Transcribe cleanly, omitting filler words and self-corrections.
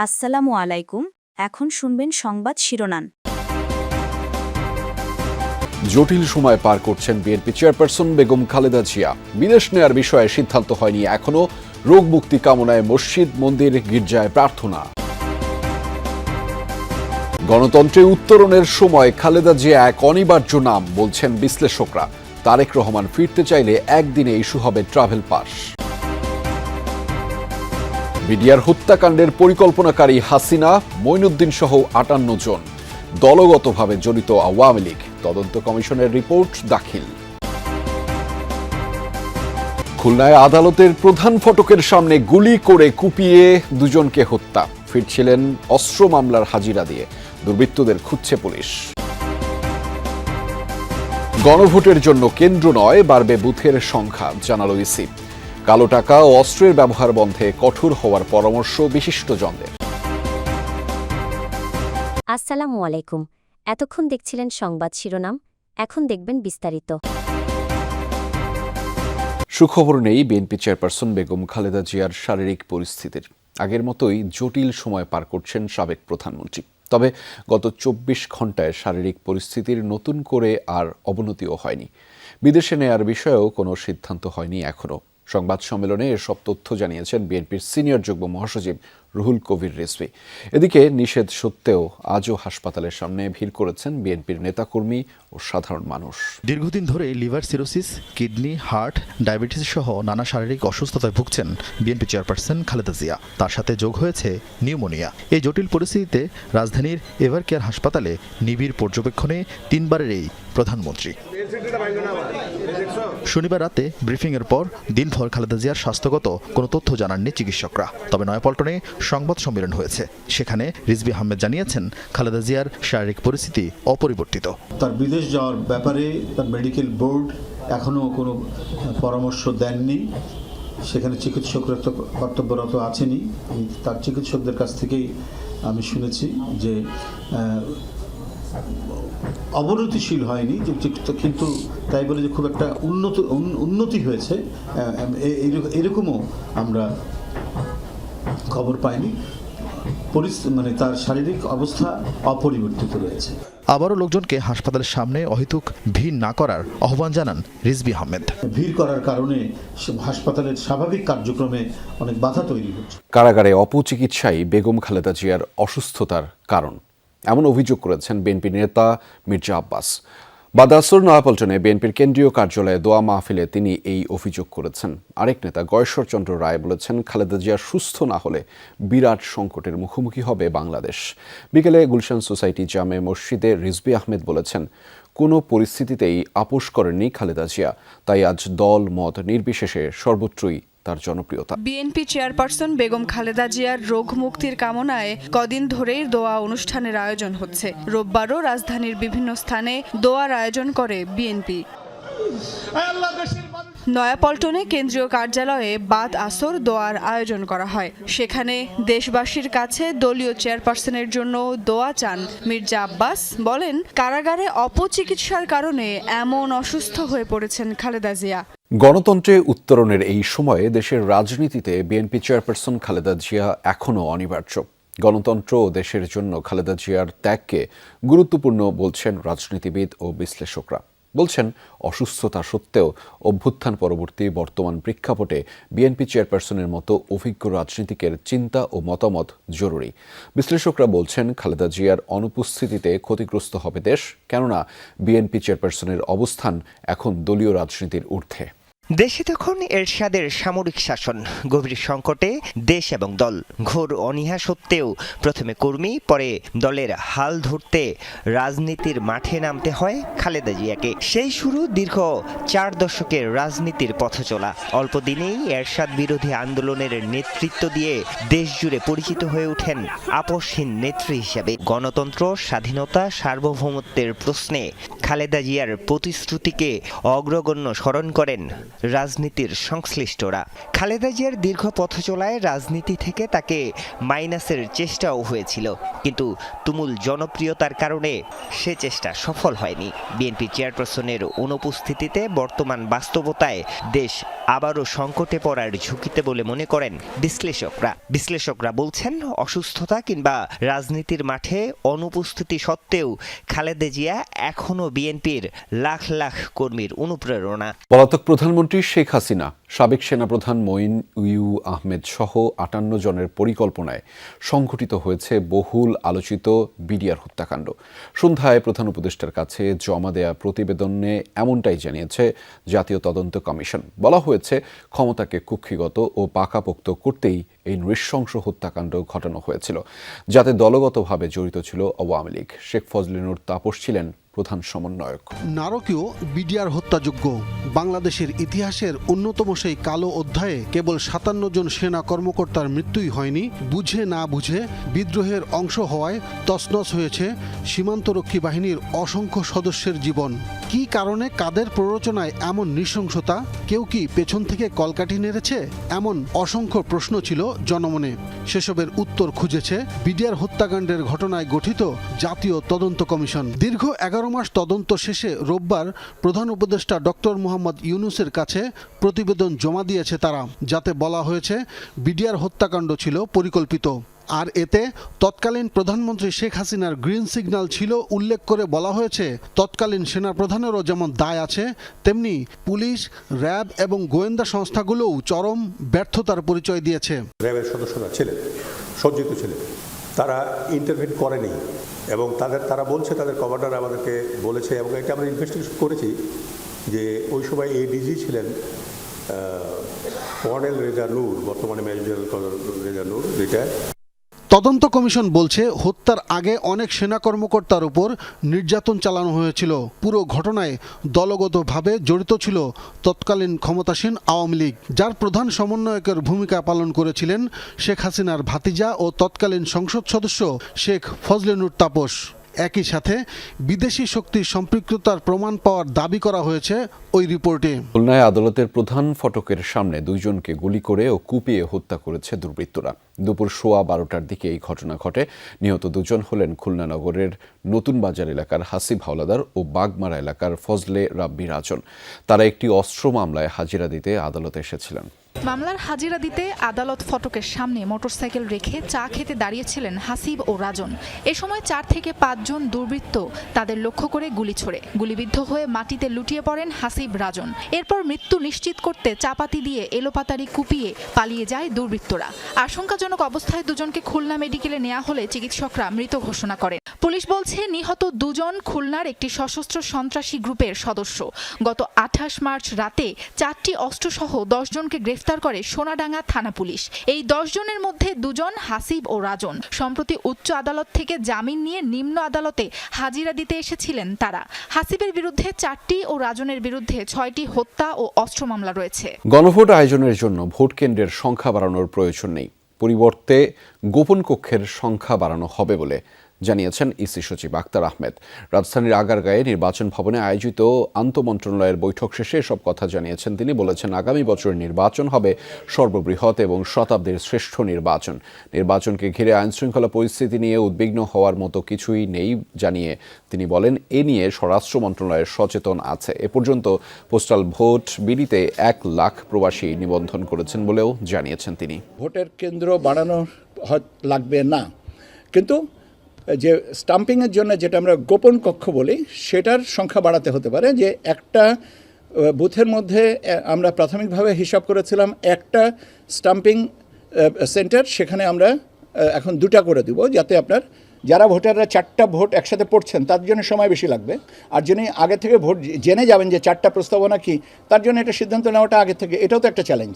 আসসালামু আলাইকুম। এখন শুনবেন সংবাদ শিরোনাম। জটিল সময় পার করছেন বিএনপি চেয়ারপারসন বেগম খালেদা জিয়া। বিদেশ নেয়ার বিষয়ে সিদ্ধান্ত হয়নি এখনো। রোগ মুক্তি কামনায় মসজিদ, মন্দির, গির্জায় প্রার্থনা। গণতন্ত্রে উত্তরণের সময় খালেদা জিয়া এক অনিবার্য নাম বলছেন বিশ্লেষকরা। তারেক রহমান ফিরতে চাইলে একদিনে ইস্যু হবে ট্রাভেল পাস। বিডিআর হত্যাকাণ্ডের পরিকল্পনাকারী হাসিনা, মঈনুদ্দিন সহ ৫৮ জন দলগতভাবে জড়িত আওয়ামী লীগ। তদন্ত কমিশনের রিপোর্ট দাখিল। খুলনায় আদালতের প্রধান ফটকের সামনে গুলি করে কুপিয়ে দুজনকে হত্যা। ফিরছিলেন অস্ত্র মামলার হাজিরা দিয়ে। দুর্বৃত্তদের খুঁজছে পুলিশ। গণভোটের জন্য কেন্দ্র নয়, বাড়বে বুথের সংখ্যা, জানালো ইসি। কালো টাকা ও অস্ত্রের ব্যবহার বন্ধে কঠোর হওয়ার পরামর্শ বিশিষ্টজনদের। আসসালামু আলাইকুম। এতক্ষণ দেখছিলেন সংবাদ শিরোনাম, এখন দেখবেন বিস্তারিত। সুখবর নেই বিএনপি চেয়ারপারসন বেগম খালেদা জিয়ার শারীরিক পরিস্থিতির। আগের মতোই জটিল সময় পার করছেন সাবেক প্রধানমন্ত্রী। তবে গত ২৪ ঘণ্টায় শারীরিক পরিস্থিতির নতুন করে আর অবনতিও হয়নি। বিদেশে নেয়ার বিষয়েও কোনো সিদ্ধান্ত হয়নি এখনও। সংবাদ সম্মেলনে এসব তথ্য জানিয়েছেন বিএনপির সিনিয়র যুগ্ম মহাসচিব রুহুল কবির রিজভী। এদিকে নিষেধ সত্ত্বেও আজও হাসপাতালের সামনে ভিড় করেছেন বিএনপির নেতাকর্মী ও সাধারণ মানুষ। দীর্ঘদিন ধরে liver cirrhosis, kidney, heart, diabetes সহ নানা শারীরিক অসুস্থতায় ভুগছেন বিএনপি চেয়ারপারসন খালেদা জিয়া। তার সাথে যোগ হয়েছে নিউমোনিয়া। এই জটিল পরিস্থিতিতে রাজধানীর এভার কেয়ার হাসপাতালে নিবিড় পর্যবেক্ষণে ৩ বারের এই প্রধানমন্ত্রী। শনিবার রাতে ব্রিফিংয়ের পর দিনভর খালেদা জিয়ার স্বাস্থ্যগত কোনো তথ্য জানাননি চিকিৎসকরা। তবে নয়াপল্টনে সংবাদ সম্মেলন হয়েছে। সেখানে রিজভী আহমেদ জানিয়েছেন খালেদা জিয়ার শারীরিক পরিস্থিতি অপরিবর্তিত। তার বিদেশ যাওয়ার ব্যাপারে তার মেডিকেল বোর্ড এখনও কোনো পরামর্শ দেননি। সেখানে চিকিৎসকরা তো কর্তব্যরত আছেনই। তার চিকিৎসকদের কাছ থেকেই আমি শুনেছি যে অবনতিশীল হয়নি, কিন্তু তাই বলে যে খুব একটা উন্নতি হয়েছে এরকমও আমরা খবর পাইনি। মানে তার শারীরিক অবস্থা অপরিবর্তিত রয়েছে। আবারও লোকজনকে হাসপাতালের সামনে অহেতুক ভিড় না করার আহ্বান জানান রিজভী আহমেদ। ভিড় করার কারণে হাসপাতালের স্বাভাবিক কার্যক্রমে অনেক বাধা তৈরি হচ্ছে। কারাগারে অপচিকিৎসাই বেগম খালেদা জিয়ার অসুস্থতার কারণ, এমন অভিযোগ করেছেন বিএনপি নেতা মির্জা আব্বাস। বাদাসুর নয়াপল্টনে বিএনপির কেন্দ্রীয় কার্যালয়ে দোয়া মাহফিলে তিনি এই অভিযোগ করেছেন। আরেক নেতা গয়েশ্বরচন্দ্র রায় বলেছেন, খালেদা জিয়া সুস্থ না হলে বিরাট সংকটের মুখোমুখি হবে বাংলাদেশ। বিকেলে গুলশান সোসাইটি জামে মসজিদে রিজভী আহমেদ বলেছেন, কোনো পরিস্থিতিতেই আপোষ করেননি খালেদা জিয়া। তাই আজ দল মত নির্বিশেষে সর্বত্রই তার জনপ্রিয়তা। বিএনপি চেয়ারপারসন বেগম খালেদা জিয়ার রোগ মুক্তির কামনায় কদিন ধরেই দোয়া অনুষ্ঠানের আয়োজন হচ্ছে। রোববারও রাজধানীর বিভিন্ন স্থানে দোয়ার আয়োজন করে বিএনপি। নয়াপল্টনে কেন্দ্রীয় কার্যালয়ে বাদ আসর দোয়ার আয়োজন করা হয়। সেখানে দেশবাসীর কাছে দলীয় চেয়ারপারসনের জন্য দোয়া চান মির্জা আব্বাস। বলেন, কারাগারে অপচিকিৎসার কারণে এমন অসুস্থ হয়ে পড়েছেন খালেদা জিয়া। গণতন্ত্রে উত্তরণের এই সময়ে দেশের রাজনীতিতে বিএনপি চেয়ারপারসন খালেদা জিয়া এখনও অনিবার্য। গণতন্ত্র ও দেশের জন্য খালেদা জিয়ার ত্যাগকে গুরুত্বপূর্ণ বলছেন রাজনীতিবিদ ও বিশ্লেষকরা। বলছেন, অসুস্থতা সত্ত্বেও অভ্যুত্থান পরবর্তী বর্তমান প্রেক্ষাপটে বিএনপি চেয়ারপারসনের মতো অভিজ্ঞ রাজনীতিকের চিন্তা ও মতামত জরুরি। বিশ্লেষকরা বলছেন, খালেদা জিয়ার অনুপস্থিতিতে ক্ষতিগ্রস্ত হবে দেশ, কেননা বিএনপি চেয়ারপারসনের অবস্থান এখন দলীয় রাজনীতির ঊর্ধ্বে। দেশে তখন এরশাদের সামরিক শাসন, গভীর সংকটে দেশ এবং দল। ঘোর অনীহা সত্ত্বেও প্রথমে কর্মী, পরে দলের হাল ধরতে রাজনীতির মাঠে নামতে হয় খালেদা জিয়াকে। সেই শুরু দীর্ঘ 4 দশকের রাজনীতির পথ চলা। অল্প দিনেই এরশাদ বিরোধী আন্দোলনের নেতৃত্ব দিয়ে দেশ জুড়ে পরিচিত হয়ে ওঠেন আপোষহীন নেত্রী হিসেবে। গণতন্ত্র, স্বাধীনতা, সার্বভৌমত্বের প্রশ্নে খালেদা জিয়ার প্রতিশ্রুতিকে অগ্রগণ্য স্মরণ করেন রাজনীতির সংশ্লিষ্টরা। খালেদা জিয়ার দীর্ঘ পথ চলায় রাজনীতি থেকে তাকে মাইনাসের চেষ্টাও হয়েছিল, কিন্তু তুমুল জনপ্রিয়তার কারণে সে চেষ্টা সফল হয়নি। বিএনপি চেয়ারপারসনের অনুপস্থিতিতে বর্তমান বাস্তবতায় দেশ আবারও সংকটে পড়ার ঝুঁকিতে বলে মনে করেন বিশ্লেষকরা বলছেন অসুস্থতা কিংবা রাজনীতির মাঠে অনুপস্থিতি সত্ত্বেও খালেদা জিয়া এখনও বিএনপির লাখ লাখ কর্মীর অনুপ্রেরণা। পলাতক প্রধানমন্ত্রী শেখ হাসিনা, সাবেক সেনাপ্রধান মঈন ইউ আহমেদ সহ ৫৮ জনের পরিকল্পনায় সংঘটিত হয়েছে বহুল আলোচিত বিডিআর হত্যাকাণ্ড। সন্ধ্যায় প্রধান উপদেষ্টার কাছে জমা দেয়া প্রতিবেদনে এমনটাই জানিয়েছে জাতীয় তদন্ত কমিশন। বলা হয়েছে ক্ষমতাকে কুক্ষিগত ও পাকাপোক্ত করতেই এই নৃশংস হত্যাকাণ্ড ঘটানো হয়েছিল, যাতে দলগতভাবে জড়িত ছিল আওয়ামী লীগ। শেখ ফজলে নূর তাপস ছিলেন প্রধান সমন্বয়ক। নারকীয় বিডিআর হত্যাযজ্ঞ বাংলাদেশের ইতিহাসের অন্যতম সেই কালো অধ্যায়ে কেবল ৫৭ জন সেনা কর্মকর্তার মৃত্যুই হয়নি, বুঝে না বুঝে বিদ্রোহের অংশ হওয়ায় তছনছ হয়েছে সীমান্তরক্ষী বাহিনীর অসংখ্য সদস্যের জীবন। কি কারণে, কাদের প্ররোচনায় এমন নৃশংসতা? কেউ কি পেছন থেকে কলকাঠি নেড়েছে? এমন অসংখ্য প্রশ্ন ছিল জনমনে। সেসবের উত্তর খুঁজেছে বিডিআর হত্যাকাণ্ডের ঘটনায় গঠিত জাতীয় তদন্ত কমিশন। দীর্ঘ ১১ মাস তদন্ত শেষে রোববার প্রধান উপদেষ্টা ডক্টর মোহাম্মদ ইউনূসের কাছে প্রতিবেদন জমা দিয়েছে তারা, যাতে বলা হয়েছে বিডিআর হত্যাকাণ্ড ছিল পরিকল্পিত। আর এতে তৎকালীন প্রধানমন্ত্রী শেখ হাসিনার গ্রিন সিগন্যাল ছিল উল্লেখ করে বলা হয়েছে তৎকালীন সেনাপ্রধানেরও যেমন দায় আছে, তেমনি পুলিশ, র্যাব এবং গোয়েন্দা সংস্থাগুলোও চরম ব্যর্থতার পরিচয় দিয়েছে। র্যাবের সদস্যরা ছিলেন, সজ্জিত ছিলেন, তারা ইন্টারভিউ করেনি এবং তারা বলছে, তাদের কমান্ডার আমাদেরকে বলেছে, এবং এটা আমরা ইনভেস্টিগেশন করেছি যে ওই সময় এডিজি ছিলেন কর্নেল রেজা নূর, বর্তমানে মেজর জেনারেল কর্নেল রেজা নূর, রিটায়ার্ড। তদন্ত কমিশন বলছে হত্যার আগে অনেক সেনা কর্মকর্তার উপর নির্যাতন চালানো হয়েছিল। পুরো ঘটনায় দলগতভাবে জড়িত ছিল তৎকালীন ক্ষমতাসীন আওয়ামী লীগ, যার প্রধান সমন্বয়কের ভূমিকা পালন করেছিলেন শেখ হাসিনার ভাতিজা ও তৎকালীন সংসদ সদস্য শেখ ফজলে নূর তাপস। একই সাথে বিদেশি শক্তির সম্পৃক্ততার প্রমাণ পাওয়ার দাবি করা হয়েছে ওই রিপোর্টে। খুলনায় আদালতের প্রধান ফটকের সামনে ২ জনকে গুলি করে ও কুপিয়ে হত্যা করেছে দুর্বৃত্তরা। দুপুর ১:১২টার দিকে এই ঘটনা ঘটে। নিহত ২ জন হলেন খুলনা নগরের নতুন বাজার এলাকার হাসিব হাওলাদার ও বাগমারা এলাকার ফজলে রাব্বি রাজন। তারা একটি অস্ত্র মামলায় হাজিরা দিতে আদালতে এসেছিলেন। মামলার হাজিরা দিতে আদালত ফটকের সামনে মোটরসাইকেল রেখে চা খেতে দাঁড়িয়েছিলেন হাসিব ও রাজন। এ সময় ৪ থেকে ৫ জন দুর্বৃত্ত তাদের লক্ষ্য করে গুলি ছোড়ে। গুলিবিদ্ধ হয়ে মাটিতে লুটিয়ে পড়েন হাসিব, রাজন। এরপর মৃত্যু নিশ্চিত করতে চাপাতি দিয়ে এলোপাতাড়ি কুপিয়ে পালিয়ে যায় দুর্বৃত্তরা। আশঙ্কাজনক অবস্থায় দুজনকে খুলনা মেডিকেলে নেওয়া হলে চিকিৎসকরা মৃত ঘোষণা করেন। পুলিশ বলছে নিহত ২ জন খুলনার একটি সশস্ত্র সন্ত্রাসী গ্রুপের সদস্য। গত ২৮ মার্চ রাতে ৪টি অস্ত্রসহ ১০ জনকে গ্রেফতার করে সোনাডাঙ্গা থানা পুলিশ। এই ১০ জনের মধ্যে ২ জন হাসিব ও রাজন। সম্প্রতি উচ্চ আদালত থেকে জামিন নিয়ে নিম্ন আদালতে হাজিরা দিতে এসেছিলেন তারা। হাসিবের বিরুদ্ধে ৪টি ও রাজনের বিরুদ্ধে ৬টি হত্যা ও অস্ত্র মামলা রয়েছে। গণভোট আয়োজনের জন্য ভোট কেন্দ্রের সংখ্যা বাড়ানোর প্রয়োজন নেই, পরিবর্তে গোপন কক্ষের সংখ্যা বাড়ানো হবে বলে জানিয়েছেন ইসি সচিব আক্তার আহমেদ। রাজধানীর আগারগাঁয়ে নির্বাচন ভবনে আয়োজিত আন্তঃমন্ত্রণালয়ের বৈঠক শেষে এসব কথা জানিয়েছেন তিনি। বলেছেন, আগামী বছরের নির্বাচন হবে সর্ববৃহৎ এবং শতাব্দীর শ্রেষ্ঠ নির্বাচন। নির্বাচনকে ঘিরে আইনশৃঙ্খলা পরিস্থিতি নিয়ে উদ্বিগ্ন হওয়ার মতো কিছুই নেই জানিয়ে তিনি বলেন, এ নিয়ে স্বরাষ্ট্র মন্ত্রণালয় সচেতন আছে। এ পর্যন্ত পোস্টাল ভোট বিলিতে ১ লাখ প্রবাসী নিবন্ধন করেছেন বলেও জানিয়েছেন তিনি। ভোটের কেন্দ্র বাড়ানো লাগবে না, কিন্তু যে স্টাম্পিংয়ের জন্য যেটা আমরা গোপন কক্ষ বলি, সেটার সংখ্যা বাড়াতে হতে পারে। যে একটা বুথের মধ্যে আমরা প্রাথমিকভাবে হিসাব করেছিলাম একটা স্টাম্পিং সেন্টার, সেখানে আমরা এখন 2টা করে দিব, যাতে আপনার যারা ভোটাররা 4টা ভোট একসাথে পড়ছেন তার জন্য সময় বেশি লাগবে। আর যিনি আগে থেকে ভোট জেনে যাবেন যে 4টা প্রস্তাবনা কি, তার জন্য এটা সিদ্ধান্ত নেওয়াটা আগে থেকে, এটাও তো একটা চ্যালেঞ্জ।